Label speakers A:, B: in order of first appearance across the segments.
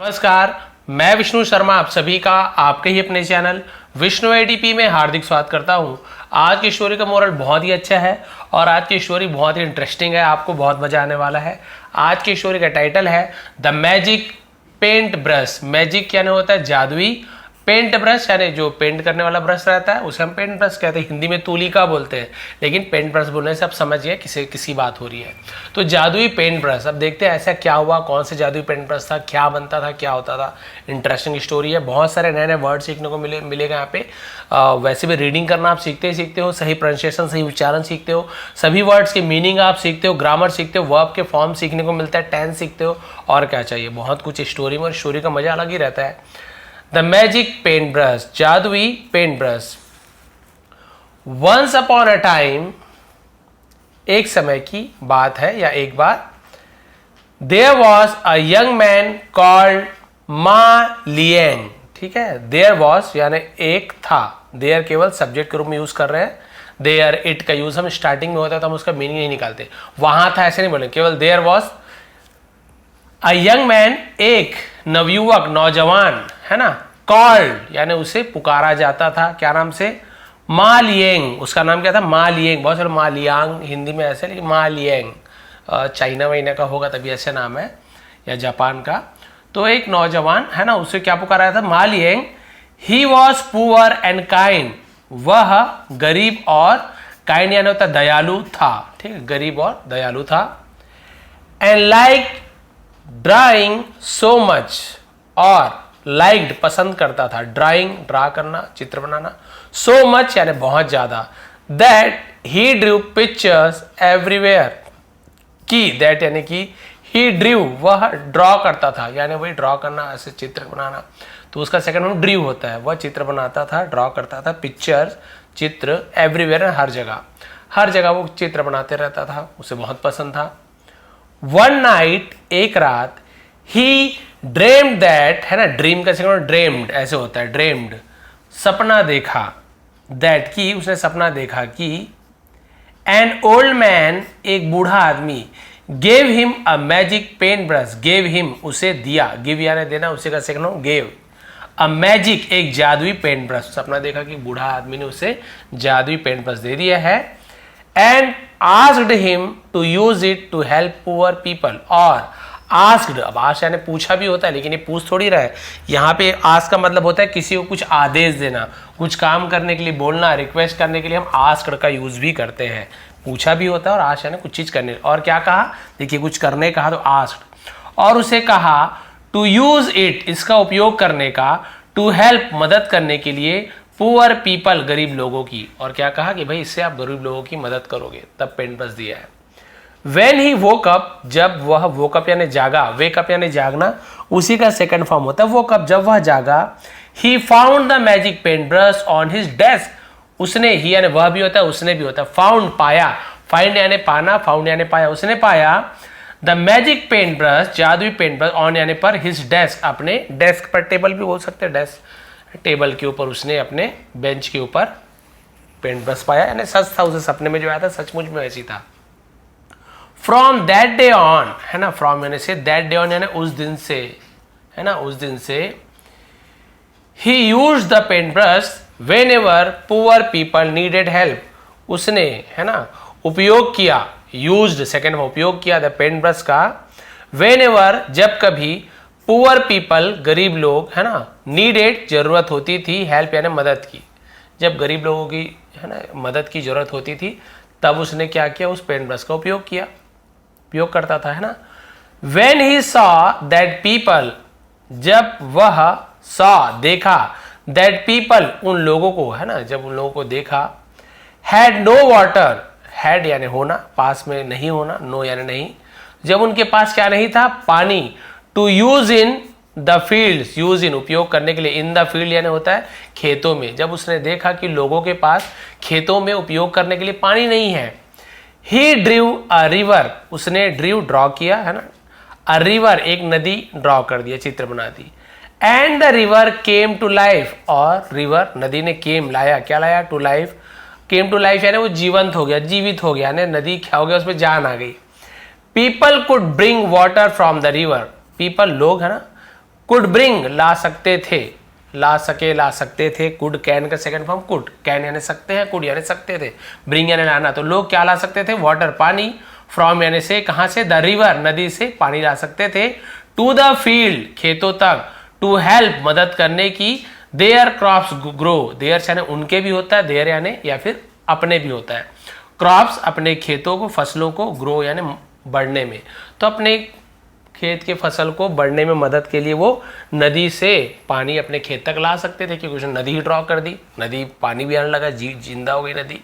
A: नमस्कार, मैं विष्णु शर्मा आप सभी का आपके ही अपने चैनल विष्णु एडीपी में हार्दिक स्वागत करता हूं। आज की स्टोरी का मोरल बहुत ही अच्छा है और आज की स्टोरी बहुत ही इंटरेस्टिंग है, आपको बहुत मजा आने वाला है। आज की स्टोरी का टाइटल है the magic paint brush. Magic यानी होता है जादुई, पेंट ब्रश यानी जो पेंट करने वाला ब्रश रहता है उसे हम पेंट ब्रश कहते हैं, हिंदी में तूलिका बोलते हैं, लेकिन पेंट ब्रश बोलने से आप समझिए किसी बात हो रही है। तो जादुई पेंट ब्रश, अब देखते हैं ऐसा क्या हुआ, कौन से जादुई पेंट ब्रश था, क्या बनता था, क्या होता था। इंटरेस्टिंग स्टोरी है, बहुत सारे नए नए वर्ड सीखने को मिलेगा यहाँ पे। वैसे भी रीडिंग करना आप सीखते हो, सही प्रोनाउंसिएशन सही उच्चारण सीखते हो, सभी वर्ड्स के मीनिंग आप सीखते हो, ग्रामर सीखते हो, वर्ब के फॉर्म सीखने को मिलता है, टेंस सीखते हो, और क्या चाहिए, बहुत कुछ स्टोरी में। और स्टोरी का मजा अलग ही रहता है। द मैजिक पेंट ब्रश, जादुई paint brush. Once upon a time, एक समय की बात है या एक बार, there was a young man called Ma Liang. ठीक है, देयर वॉज यानी एक था, देयर केवल सब्जेक्ट के रूप में यूज कर रहे हैं। देयर इट का यूज हम स्टार्टिंग में होता है तो हम उसका मीनिंग नहीं निकालते, वहां था ऐसे नहीं बोले, केवल there was a young man, एक नवयुवक नौजवान है ना, कॉल्ड यानी उसे पुकारा जाता था, क्या नाम से, मा लिएंग। उसका नाम क्या था, मा लिएंग। बहुत सारे मा लियांग हिंदी में ऐसे, लेकिन मा लिएंग चाइना वाइना का होगा तभी ऐसे नाम है, या जापान का। तो एक नौजवान है ना, उसे क्या पुकारा था, Ma Liang. He was poor and kind, वह गरीब और काइंड यानी होता दयालु था। ठीक है, गरीब और दयालु था। And like drawing so much, और लाइक्ड पसंद करता था, ड्राइंग ड्रा करना, चित्र बनाना, सो मच यानी बहुत ज्यादा, that he Drew pictures everywhere, की दैट यानी कि ही ड्रू वह ड्रॉ करता था, यानी वही ड्रॉ करना, ऐसे चित्र बनाना, तो उसका सेकंड फॉर्म ड्रू होता है। वह चित्र बनाता था, ड्रॉ करता था, पिक्चर्स चित्र, एवरीवेयर हर जगह वो चित्र बनाते रहता था, उसे बहुत पसंद था। वन नाइट, एक रात, ही ड्रीम्ड दैट, है ना, ड्रीम का सेकंड ड्रीम्ड ऐसे होता है, ड्रीम्ड सपना देखा, दैट की उसने सपना देखा कि एन ओल्ड मैन, एक बूढ़ा आदमी, gave him a magic paint brush, gave him उसे दिया, गिव यानी देना, उसे का सेकंड हो गेव, अ मैजिक एक जादुई पेंट ब्रश। सपना देखा कि बूढ़ा आदमी ने उसे जादुई पेंट ब्रश दे दिया है। And asked him to use it to help poor people, और आस्क्ड, अब आस्क यानी पूछा भी होता है, लेकिन ये पूछ थोड़ी रहा है, यहाँ पे आस्क का मतलब होता है किसी को कुछ आदेश देना, कुछ काम करने के लिए बोलना, रिक्वेस्ट करने के लिए हम आस्क्ड का यूज भी करते हैं। पूछा भी होता है, और आस्क यानी कुछ चीज करने, और क्या कहा, देखिए कुछ करने कहा तो आस्क्ड, और उसे कहा टू यूज इट, इसका उपयोग करने का, टू हेल्प मदद करने के लिए, पुअर पीपल गरीब लोगों की, और क्या कहा कि भाई इससे आप गरीब लोगों की मदद करोगे, तब पेंट ब्रश दिया है। When he woke up, जब वह woke up यानी जागा, wake up यानी जागना, उसी का सेकंड फॉर्म होता है woke up, जब वह जागा। He found the magic paint brush on his desk, उसने, ही यानी वह भी होता है, उसने भी होता है, found पाया, find यानी पाना, found यानी पाया, उसने पाया, the magic paint brush जादुई पेंट ब्रश, on यानी पर, his desk अपने डेस्क पर, टेबल भी बोल सकते हैं, डेस्क टेबल के ऊपर, उसने अपने बेंच के ऊपर पेंट ब्रश पाया, यानी सच था, उसे सपने में जो आया था सचमुच में वैसी था। फ्रॉम दैट डे ऑन, है ना, फ्रॉम यानी से, दैट डे ऑन यानी उस दिन से, है ना, उस दिन से, he used the paint brush whenever poor people needed help, उसने, है ना, उपयोग किया, यूज्ड सेकेंड में उपयोग किया द पेंट ब्रश का, वेन एवर जब कभी, पुअर पीपल गरीब लोग, है ना, नीडेड जरूरत होती थी, हेल्प यानी मदद की, जब गरीब लोगों की, है ना, मदद की जरूरत होती थी, तब उसने क्या किया, उस पेंट ब्रश का उपयोग किया, उपयोग करता था, है ना। When he saw that people, जब वह saw देखा, that people उन लोगों को, है ना, जब उन लोगों को देखा, had no water, had यानी होना, पास में नहीं होना, no यानी नहीं, जब उनके पास क्या नहीं था, पानी, to use in the fields, use in उपयोग करने के लिए, in the field यानी होता है खेतों में, जब उसने देखा कि लोगों के पास खेतों में उपयोग करने के लिए पानी नहीं है। ही ड्रीव अ रिवर, उसने ड्रीव ड्रॉ किया, है ना, अ रिवर एक नदी ड्रॉ कर दिया, चित्र बना दी। And the river came to life, और रिवर नदी ने केम लाया, क्या लाया, to life, came to life यानी वो जीवंत हो गया, जीवित हो गया, यानी नदी क्या हो गया, उसमें जान आ गई। People could bring water from the river, people लोग, है ना, कुड ब्रिंग ला सकते थे, ला सके ला सकते थे, कुड कैन का सेकंड फॉर्म कुड, कैन यानी सकते हैं, कुड यानी सकते थे, ब्रिंग यानी लाना, तो लोग क्या ला सकते थे, वाटर पानी, फ्रॉम यानी से, कहां से, द रिवर नदी से पानी ला सकते थे, टू द फील्ड खेतों तक, टू हेल्प मदद करने की, देयर क्रॉप्स ग्रो, देयर यानी उनके भी होता है, देयर यानी या फिर अपने भी होता है, क्रॉप्स अपने खेतों को, फसलों को, ग्रो यानी बढ़ने में, तो अपने खेत के फसल को बढ़ने में मदद के लिए वो नदी से पानी अपने खेत तक ला सकते थे, क्योंकि उसने नदी ही ड्रॉ कर दी, नदी पानी भी आने लगा, जिंदा हो गई नदी।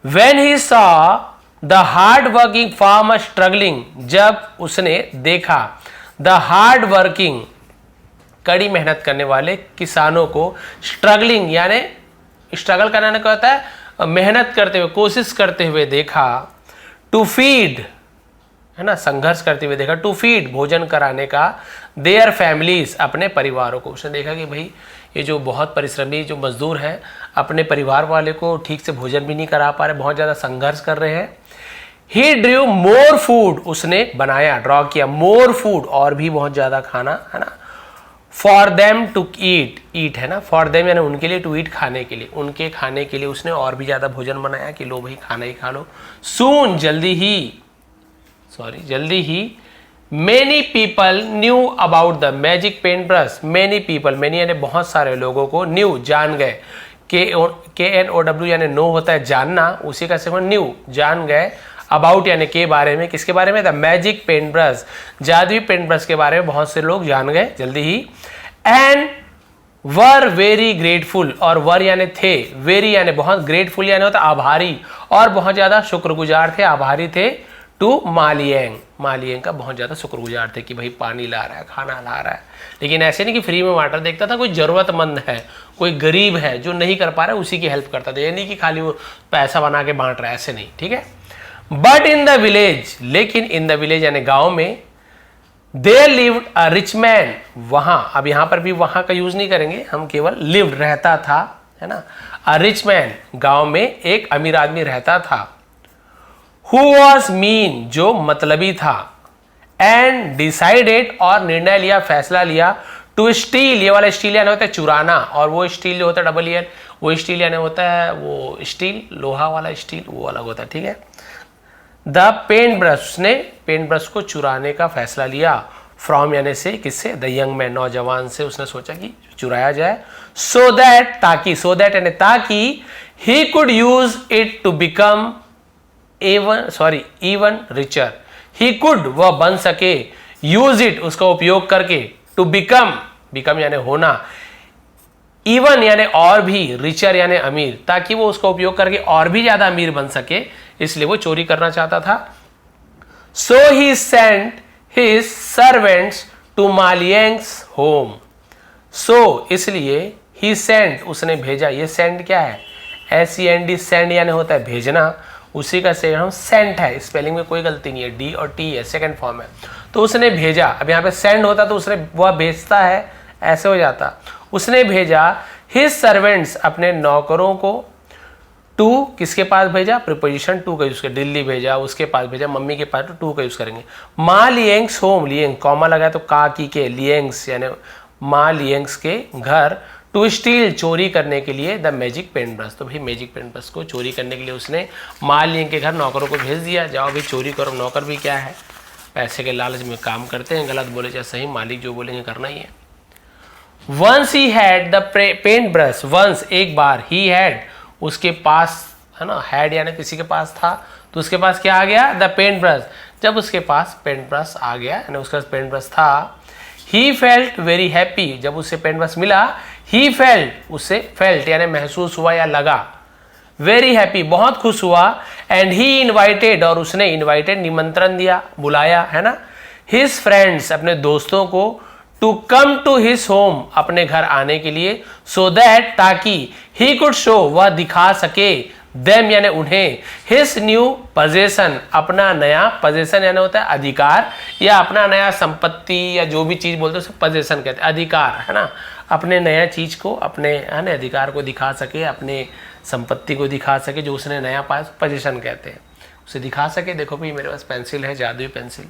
A: When he saw the hard working farmer struggling, जब उसने देखा the hard working कड़ी मेहनत करने वाले किसानों को, स्ट्रगलिंग यानी स्ट्रगल करना क्या होता है, मेहनत करते हुए, कोशिश करते हुए देखा, टू फीड है ना, संघर्ष करते हुए देखा, टू फीड भोजन कराने का, देयर फैमिलीज अपने परिवारों को, उसने देखा कि भाई ये जो बहुत परिश्रमी जो मजदूर हैं अपने परिवार वाले को ठीक से भोजन भी नहीं करा पा रहे, बहुत ज़्यादा संघर्ष कर रहे हैं। ही ड्रू मोर फूड, उसने बनाया, ड्रॉ किया, मोर फूड और भी बहुत ज़्यादा खाना, है ना, फॉर देम टू ईट, ईट है ना, फॉर देम यानी उनके लिए, टू ईट खाने के लिए, उनके खाने के लिए उसने और भी ज़्यादा भोजन बनाया कि लो भाई खाना ही खा लो। सून जल्दी ही many people knew about the magic paint brush, many people, many यानी बहुत सारे लोगों को, न्यू जान गए, KNOW यानी नो होता है जानना, उसी का सेवन न्यू जान गए, अबाउट यानी के बारे में, किसके बारे में, द मैजिक पेंट ब्रश, जादुई पेंट ब्रश के बारे में बहुत से लोग जान गए जल्दी ही। एंड वर वेरी ग्रेटफुल, और वर यानी थे, वेरी यानी बहुत, ग्रेटफुल यानी होता आभारी, और बहुत ज्यादा शुक्रगुजार थे, आभारी थे, टू मालियंग, मालियंग का बहुत ज्यादा शुक्रगुजार थे कि भाई पानी ला रहा है, खाना ला रहा है, लेकिन ऐसे नहीं कि फ्री में वाटर देखता था, कोई जरूरतमंद है, कोई गरीब है जो नहीं कर पा रहा है, उसी की हेल्प करता था, ये नहीं कि खाली वो पैसा बना के बांट रहा है, ऐसे नहीं, ठीक है। बट इन द विलेज, लेकिन इन द विलेज यानी गांव में, there lived a rich man, वहां, अब यहां पर भी वहां का यूज नहीं करेंगे हम, केवल लिव्ड रहता था, है ना, अ रिच मैन, गांव में एक अमीर आदमी रहता था, हु वॉज मीन, जो मतलबी था, एंड डिसाइडेड, और निर्णय लिया, फैसला लिया, टू स्टील, ये वाला स्टील यानी होता है चुराना, और वो स्टील जो होता है डबल ईयर, वो स्टील यानी होता है वो स्टील, लोहा वाला स्टील, वो अलग होता है, ठीक है। द पेंट ब्रश, उसने पेंट ब्रश को चुराने का फैसला लिया, फ्रॉम यानी से, किससे, द यंग मैन, नौजवान से उसने सोचा कि चुराया जाए, सो दैट, ताकि, सो दैट यानी ताकि, he could use it to become even richer, he could वह बन सके, यूज इट उसका उपयोग करके, टू बिकम यानी होना, इवन यानी और भी, रिचर यानी अमीर, ताकि वो उसका उपयोग करके और भी ज्यादा अमीर बन सके, इसलिए वो चोरी करना चाहता था। So he sent his servants to Ma Liang's home, so इसलिए, ही सेंट उसने भेजा, ये सेंड क्या है, SEND, सेंड यानी होता है भेजना, उसी का सेकंड सेंट है, स्पेलिंग में कोई गलती नहीं है, D और T है, सेकंड फॉर्म है, तो उसने भेजा, अब यहाँ पे सेंड होता तो उसने, वह भेजता है, ऐसे हो जाता, उसने भेजा, हिज सर्वेंट्स अपने नौकरों को, टू किसके पास भेजा, प्रीपोजिशन टू का यूज कर, दिल्ली भेजा, उसके पास भेजा, मम्मी के पास, तो टू का यूज करेंगे। माँ लियंग्स होम, लियंग कॉमा लगाया तो का की के, लियंग्स यानी माँ लियंग्स के घर, टू स्टील चोरी करने के लिए, द मैजिक पेंट ब्रश, तो भाई मैजिक पेंट ब्रश को चोरी करने के लिए उसने माँ लियंग के घर नौकरों को भेज दिया, जाओ भाई चोरी करो, नौकर भी क्या है, पैसे के लालच में काम करते हैं, गलत बोले चाहे सही, मालिक जो बोलेंगे करना ही है। Once he had the paint brush, once एक बार, ही हैड उसके पास, है ना, हैड यानी किसी के पास था, तो उसके पास क्या आ गया, द पेंट ब्रश, जब उसके पास पेंट ब्रश आ गया, यानी उसके पास पेंट ब्रश था, ही फेल्ट वेरी हैप्पी, जब उसे पेंट ब्रश मिला, ही फेल्ट, उसे फेल्ट यानी महसूस हुआ या लगा, वेरी हैप्पी बहुत खुश हुआ, एंड ही इनवाइटेड, और उसने इनवाइटेड निमंत्रण दिया, बुलाया, है ना, हिज फ्रेंड्स अपने दोस्तों को, to come to his home अपने घर आने के लिए, सो दैट ताकि, ही कुड शो वह दिखा सके, देम यानी उन्हें, हिज न्यू पोजेशन अपना नया, पोजेशन यानी होता है अधिकार, या अपना नया संपत्ति, या जो भी चीज बोलते हैं उसे पोजेशन कहते हैं, अधिकार, है ना, अपने नया चीज को, अपने है ना अधिकार को दिखा सके, अपने संपत्ति को दिखा सके, जो उसने नया पाया पोजेशन कहते हैं, उसे दिखा सके, देखो भाई मेरे पास पेंसिल है, जादुई pencil.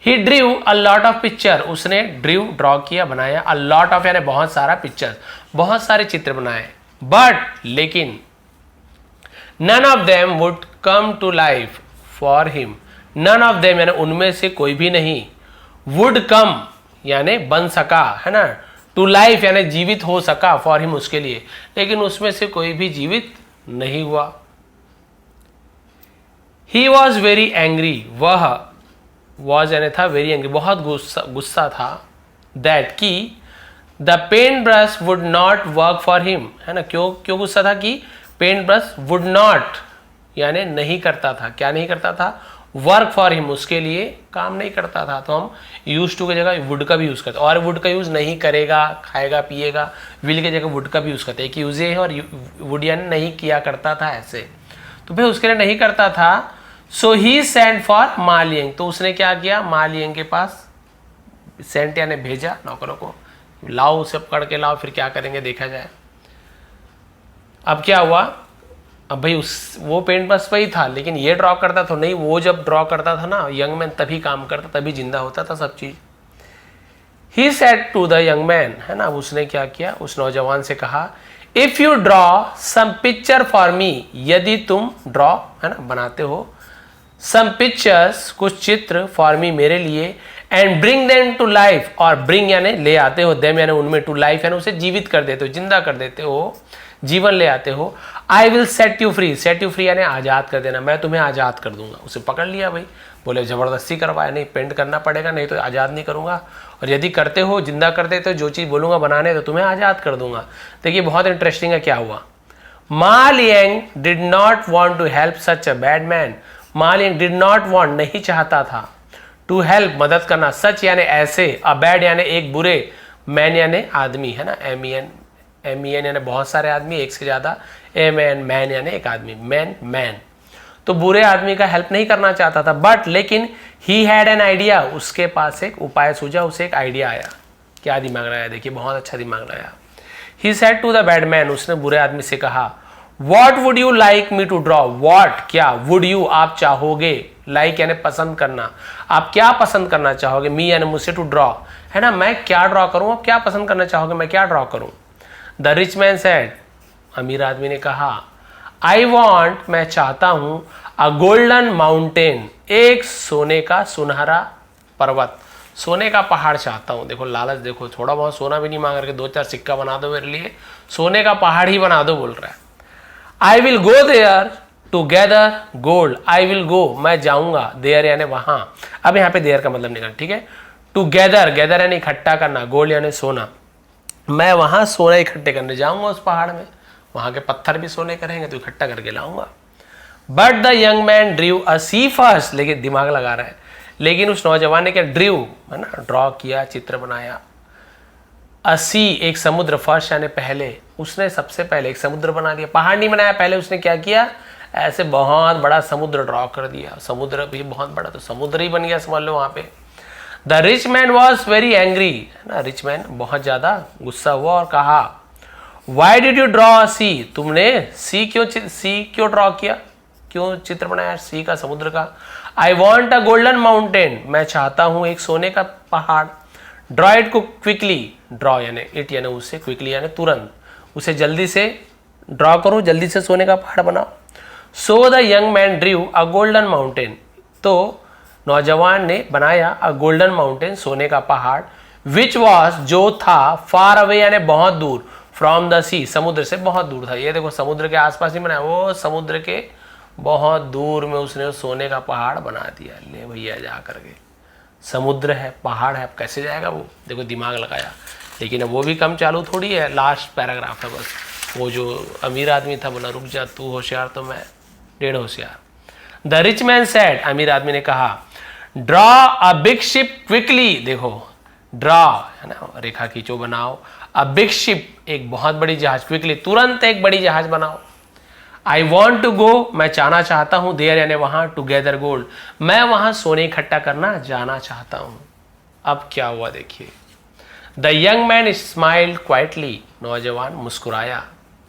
A: He ड्रीव a lot of picture, उसने ड्रीव ड्रॉ किया, बनाया, अ लॉट ऑफ यानी बहुत सारा पिक्चर, बहुत सारे चित्र बनाए, बट लेकिन none of them would come to life for him, none of them यानी उनमें से कोई भी नहीं, वुड कम यानी बन सका, है ना, टू लाइफ यानी जीवित हो सका, फॉर हिम उसके लिए, लेकिन उसमें से कोई भी जीवित नहीं हुआ। ही वॉज वेरी एंग्री, वह वॉज यानी था वेरी एंग्री, बहुत गुस्सा था, दैट कि the paint brush would not work for him, है ना, क्यों गुस्सा था कि पेंट ब्रश वुड नॉट यानी नहीं करता था, क्या नहीं करता था, वर्क फॉर हिम उसके लिए काम नहीं करता था। तो हम यूज टू की जगह वुड का भी यूज करते हैं, और वुड का यूज नहीं करेगा, खाएगा पिएगा, विल की जगह वुड का भी यूज करते हैं, एक यूज है, और वुड यानी नहीं किया करता था ऐसे, तो भाई उसके लिए नहीं करता था। सो ही सेंट फॉर मा लिएंग, तो उसने क्या किया, मा लिएंग के पास सेंट यानी भेजा नौकरों को, लाओ उसे पकड़ के लाओ, फिर क्या करेंगे देखा जाए। अब क्या हुआ, अब भाई वो पेंट ब्रश पे ही था, लेकिन ये ड्रॉ करता तो नहीं, वो जब ड्रॉ करता था ना यंग मैन तभी काम करता, तभी जिंदा होता था सब चीज। He said to the young man, है ना, उसने क्या किया, उस नौजवान से कहा, if you draw some picture for me, यदि तुम ड्रॉ, है ना, बनाते हो, सम पिक्चर्स कुछ चित्र, फॉर मी मेरे लिए, and bring them to life, और ब्रिंग यानी ले आते हो, देम यानी उनमें, टू लाइफ यानी उसे जीवित कर देते हो, जिंदा कर देते हो, जीवन ले आते हो। I will set you free, set you free यानी आजाद कर देना, मैं तुम्हें आजाद कर दूंगा। उसे पकड़ लिया भाई, बोले जबरदस्ती करवाया, नहीं पेंट करना पड़ेगा, नहीं तो आजाद नहीं करूंगा, और यदि करते हो, जिंदा कर देते हो, जो चीज बोलूंगा बनाने तो तुम्हें आजाद कर दूंगा। देखिए बहुत इंटरेस्टिंग है क्या हुआ। Ma Liang did not want to help such a bad man, Ma Liang did not want नहीं चाहता था, टू हेल्प मदद करना, सच यानी ऐसे, अ बैड यानी एक बुरे, मैन यानी आदमी, है ना, एम ई एन यानी बहुत सारे आदमी, एक से ज्यादा, एम एन मैन यानी एक आदमी, मैन, तो बुरे आदमी का हेल्प नहीं करना चाहता था, बट लेकिन ही हैड एन आइडिया, उसके पास एक उपाय सूझा, उसे एक आइडिया आया। क्या दिमाग लगाया, देखिए बहुत अच्छा दिमाग लगाया। He said to the bad man, उसने बुरे आदमी से कहा, what would you like me to draw, what क्या, वुड यू आप चाहोगे, लाइक यानी पसंद करना, आप क्या पसंद करना चाहोगे, मी यानी मुझसे, टू ड्रॉ, है ना, मैं क्या ड्रॉ करूं, आप क्या पसंद करना चाहोगे, मैं क्या ड्रॉ करूं। द रिच मैन सेड, अमीर आदमी ने कहा, आई वॉन्ट मैं चाहता हूं, अ गोल्डन माउंटेन, एक सोने का सुनहरा पर्वत, सोने का पहाड़ चाहता हूं। देखो लालच, देखो थोड़ा बहुत सोना भी नहीं मांग रहे, 2-4 सिक्का बना दो मेरे लिए, सोने का पहाड़ ही बना दो बोल रहा है। I will go there to gather gold, I will go मैं जाऊंगा, देयर यानी वहां, अब यहाँ पे देयर का मतलब निकल, ठीक है, टू गैदर, गैदर यानी इकट्ठा करना, गोल्ड यानी सोना, मैं वहां सोना इकट्ठे करने जाऊंगा उस पहाड़ में, वहां के पत्थर भी सोने के रहेंगे तो इकट्ठा करके लाऊंगा। But the young man drew a sea first, लेकिन दिमाग लगा रहा है, लेकिन उस नौजवान ने क्या, ड्रीव है ना, ड्रॉ किया, चित्र बनाया, अ सी एक समुद्र, फर्स्ट यानी पहले, उसने सबसे पहले एक समुद्र बना दिया, पहाड़ नहीं बनाया, पहले उसने क्या किया, ऐसे बहुत बड़ा समुद्र ड्रॉ कर दिया, समुद्र भी बहुत बड़ा, तो समुद्र ही बन गया समझ लो वहां पे। The rich man was very angry, है ना, रिच मैन बहुत ज्यादा गुस्सा हुआ और कहा, why did you draw sea, तुमने सी क्यों ड्रॉ किया, क्यों चित्र बनाया सी का, समुद्र का। I want a golden mountain, मैं चाहता हूं एक सोने का पहाड़। ड्रॉ इट को क्विकली, ड्रॉ यानी इट यानी उससे, क्विकली यानी तुरंत, उसे जल्दी से ड्रॉ करो, जल्दी से सोने का पहाड़ बनाओ। So the young man drew a golden mountain, तो नौजवान ने बनाया अ गोल्डन माउंटेन, सोने का पहाड़, विच वॉज जो था, फार अवे यानी बहुत दूर, फ्रॉम द सी समुद्र से बहुत दूर था। ये देखो समुद्र के आसपास नहीं बनाया, वो समुद्र के बहुत दूर में उसने सोने का पहाड़ बना दिया। ले भैया जा करके, समुद्र है पहाड़ है, अब कैसे जाएगा वो, देखो दिमाग लगाया, लेकिन अब वो भी कम चालू थोड़ी है, लास्ट पैराग्राफ है बस। वो जो अमीर आदमी था बोला, रुक जा तू होशियार तो मैं डेढ़ होशियार। द रिच मैन सेड, अमीर आदमी ने कहा, draw a big ship quickly, देखो ड्रॉ है ना, रेखा खींचो, बनाओ, अ बिग शिप एक बहुत बड़ी जहाज, क्विकली तुरंत एक बड़ी जहाज बनाओ। आई वॉन्ट टू गो मैं जाना चाहता हूं, देयर यानी वहां, टू गैदर गोल्ड मैं वहां सोने इकट्ठा करना जाना चाहता हूं। अब क्या हुआ देखिए, the young man smiled quietly, नौजवान मुस्कुराया,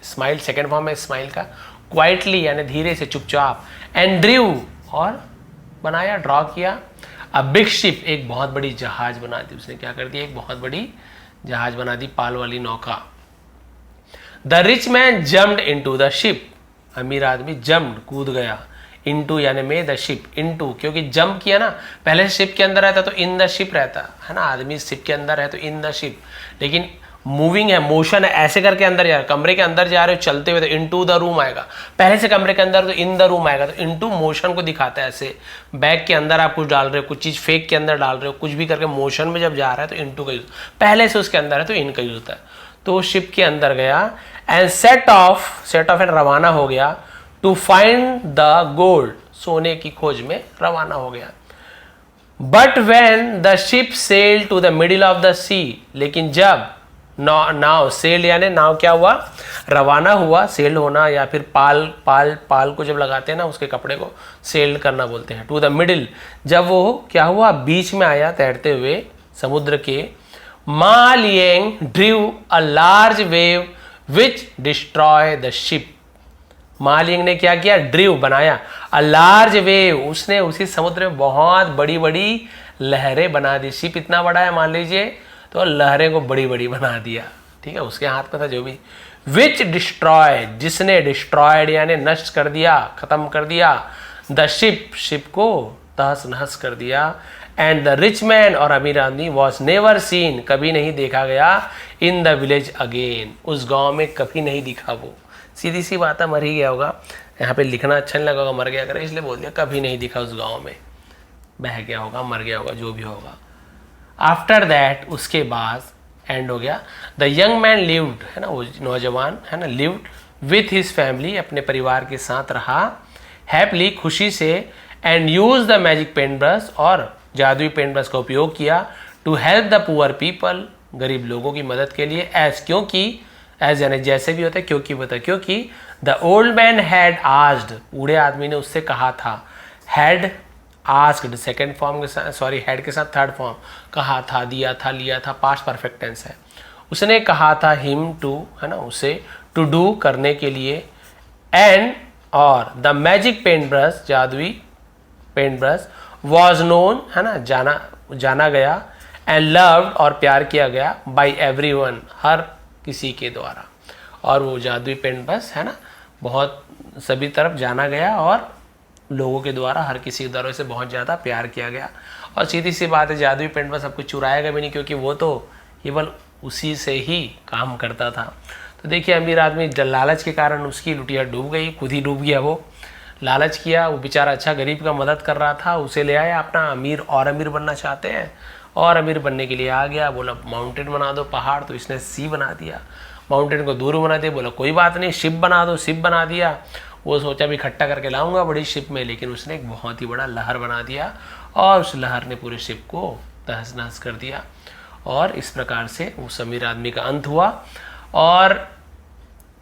A: स्माइल सेकेंड फॉर्म है स्माइल का, क्वाइटली यानी धीरे से चुपचाप, एंड ड्रीव और बनाया, ड्रॉ किया, अ बिग शिप, एक बहुत बड़ी जहाज बना दी उसने। क्या कर दिया? एक बहुत बड़ी जहाज बना दी, पाल वाली नौका। The rich man jumped into the ship, अमीर आदमी जम्प्ड, कूद गया, इनटू यानी में, द शिप, इनटू क्योंकि जंप किया ना, पहले शिप के अंदर रहता तो इन द शिप रहता है ना, आदमी शिप के अंदर है तो इन द शिप, लेकिन मूविंग है, मोशन है, ऐसे करके अंदर जा रहे, कमरे के अंदर जा रहे हो चलते हुए तो इनटू द रूम आएगा, पहले से कमरे के अंदर तो इन द रूम आएगा, तो इनटू मोशन को दिखाता है। ऐसे बैग के अंदर आप कुछ डाल रहे हो, कुछ चीज फेंक के अंदर डाल रहे हो, कुछ भी करके मोशन में जब जा रहा है तो इनटू का यूज, पहले से उसके अंदर है तो इन का यूज होता है। तो शिप के अंदर गया एंड सेट ऑफ एंड रवाना हो गया, टू फाइंड द गोल्ड, सोने की खोज में रवाना हो गया। But when the ship sail to the middle of the sea, लेकिन जब नाव सेल यानी नाव क्या हुआ? रवाना हुआ, सेल होना, या फिर पाल को जब लगाते हैं ना उसके कपड़े को सेल करना बोलते हैं। टू द मिडिल, जब वो क्या हुआ? बीच में आया तैरते हुए समुद्र के। Ma Liang drew a large wave which destroy the ship, Ma Liang ने क्या किया? ड्रीव, बनाया, अ लार्ज वेव, उसने उसी समुद्र में बहुत बड़ी बड़ी लहरें बना दी। शिप इतना बड़ा है मान लीजिए, तो लहरें को बड़ी बड़ी बना दिया, ठीक है, उसके हाथ में था जो भी। विच डिस्ट्रॉय, जिसने, डिस्ट्रॉयड यानी नष्ट कर दिया, खत्म कर दिया, द शिप, शिप को तहस नहस कर दिया। एंड द रिच मैन, और अमीर आदमी, वॉज नेवर सीन, कभी नहीं देखा गया, इन द विलेज अगेन, उस गांव में कभी नहीं दिखा वो। सीधी सी बात है, मर ही गया होगा, यहाँ पे लिखना अच्छा नहीं लगा होगा, मर गया करे इसलिए बोल दिया, कभी नहीं दिखा उस गांव में, बह गया होगा, मर गया होगा, जो भी होगा। आफ्टर दैट, उसके बाद, एंड हो गया। द यंग मैन लिव्ड, है ना, वो नौजवान है ना, लिव्ड विथ हिज फैमिली, अपने परिवार के साथ रहा, हैप्पीली, खुशी से, and use the magic paint brush, और जादुई पेंट ब्रश का उपयोग किया, to help the poor people, गरीब लोगों की मदद के लिए। एज, क्योंकि, एज यानी जैसे भी होता है, क्योंकि बता, क्योंकि the old man had asked, बूढ़े आदमी ने उससे कहा था, हैड आस्क्ड सेकेंड फॉर्म के साथ, सॉरी हैड के साथ थर्ड फॉर्म, कहा था, दिया था, लिया था, पास्ट परफेक्ट टेंस है। उसने कहा था हिम टू, है ना, उसे, टू डू, करने के लिए, एंड, और द मैजिक पेंट ब्रश, जादुई पेंट ब्रश, वॉज नोन, है ना, जाना गया, एंड लव्ड, और प्यार किया गया, बाई एवरीवन, हर किसी के द्वारा। और वो जादुई पेंट ब्रश है ना, बहुत सभी तरफ जाना गया और लोगों के द्वारा, हर किसी के द्वारा इसे बहुत ज़्यादा प्यार किया गया। और सीधी सी बात है, जादुई पेंट ब्रश सब कुछ चुराएगा भी नहीं, क्योंकि वो तो केवल उसी से ही काम करता था। तो देखिए, अमीर आदमी लालच के कारण उसकी लुटिया डूब गई, खुद ही डूब गया वो, लालच किया, वो बेचारा अच्छा गरीब का मदद कर रहा था, उसे ले आया अपना, अमीर और अमीर बनना चाहते हैं, और अमीर बनने के लिए आ गया, बोला माउंटेन बना दो, पहाड़, तो इसने सी बना दिया, माउंटेन को दूर बना दिया, बोला कोई बात नहीं, शिप बना दो, शिप बना दिया। वो सोचा भी इकट्ठा करके लाऊंगा बड़ी शिप में, लेकिन उसने एक बहुत ही बड़ा लहर बना दिया, और उस लहर ने पूरे शिप को तहस नहस कर दिया। और इस प्रकार से उस अमीर आदमी का अंत हुआ। और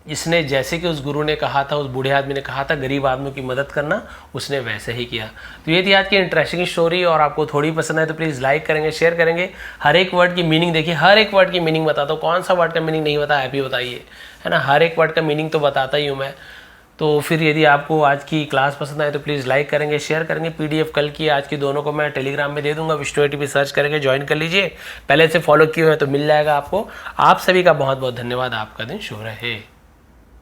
A: इसने, जैसे कि उस गुरु ने कहा था, उस बूढ़े आदमी ने कहा था गरीब आदमियों की मदद करना, उसने वैसे ही किया। तो ये थी आज की इंटरेस्टिंग स्टोरी, और आपको थोड़ी पसंद है तो प्लीज़ लाइक करेंगे, शेयर करेंगे। हर एक वर्ड की मीनिंग देखिए, हर एक वर्ड की मीनिंग बताता हूँ, कौन सा वर्ड का मीनिंग नहीं बताया, आप ही बताइए, है ना, हर एक वर्ड का मीनिंग तो बताता ही हूँ मैं। तो फिर यदि आपको आज की क्लास पसंद आए तो प्लीज़ लाइक करेंगे, शेयर करेंगे। पीडीएफ कल की आज की दोनों को मैं टेलीग्राम में दे दूंगा, विष्णु टीवी सर्च करके ज्वाइन कर लीजिए, पहले से फॉलो किए हुए तो मिल जाएगा आपको। आप सभी का बहुत बहुत धन्यवाद, आपका दिन शुभ रहे।